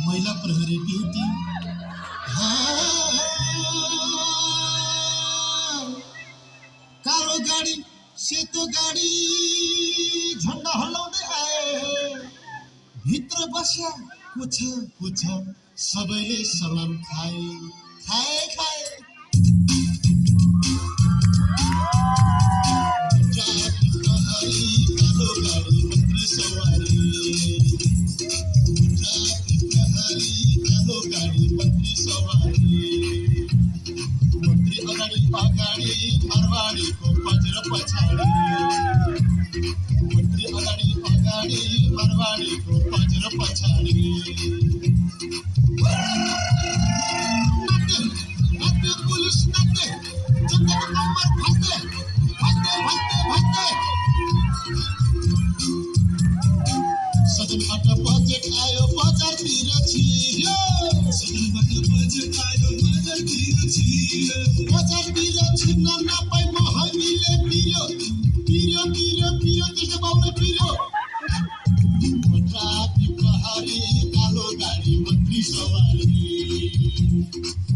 महिला प्रहरी ड्यूटी कालो गाडी सेतो गाडी झण्डा हल्लाउँदै आए भित्र बस्या कुछ सबैले सलाम खाए खाए खाए ट्राफिक प्रहरी कालो गाडी मन्त्री सवारी ट्राफिक प्रहरी कालो गाडी मन्त्री सवारी मन्त्री अगाडि मारवाडीको पञ्जर पछाडि मन्त्री अगाडि मारवाडीको पञ्जर पछाडि नाच्ने पुलिस नाच्ने जनताको कम्मर भाग्ने सदनबाट बजेट आयो बजारतिर छिर्यो बजारतिर छिर्न नपाई महँगीले पिर्यो त्यस्तो बाउले पिर्यो ट्राफिक प्रहरी कालो गाडी मन्त्री सवारी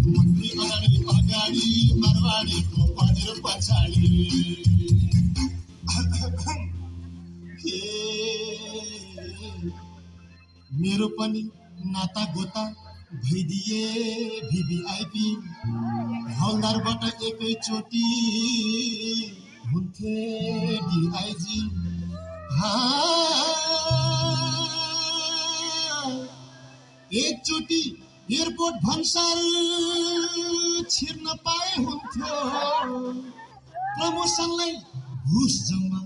मन्त्री अगाडि मारवाडीको पञ्जर पछाडि मेरो पनि नाता गोता भइदिए भिभिआइपी हौलदारबाट एकैचोटि हुन्थे डिआइजी एकचोटि एयरपोर्ट भन्सार छिर्न पाए हुन्थ्यो प्रमोसनलाई घुस जम्मा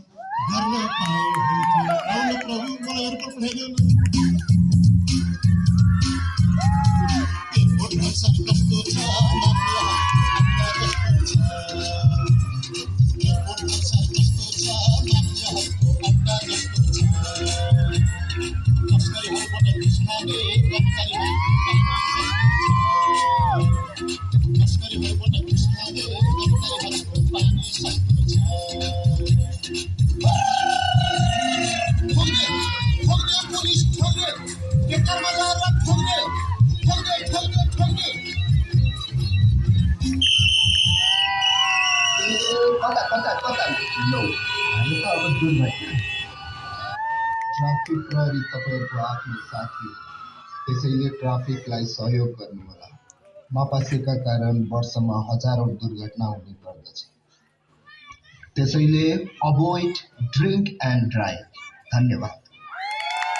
गर्न पाए हुन्थ्यो आउनु प्रभु मलाई एयरपोर्ट पठाइदेऊ न एयरपोर्ट भन्सार कस्तो छ एयरपोर्ट भन्सार कस्तो छ माफियाहरूको अड्डा जस्तो छ तस्करीहरूबाट घुस खाने तस्करीहरूबाट घुस खाने कर्मचारीहरूको पानी सक्दो छ ठोक्ने पुलिस ठोक्ने केटारमा लाएर ठोक्ने कता नो हामी त अब दूर भएन ट्राफिक प्रहरी तपाईँहरूको आफ्नो साथी त्यसैले ट्राफिकलाई सहयोग गर्नुहोला मापासेका कारण वर्षमा हजारौं दुर्घटना हुने गर्दछ त्यसैले अभोइड ड्रिङ्क एन्ड ड्राइभ धन्यवाद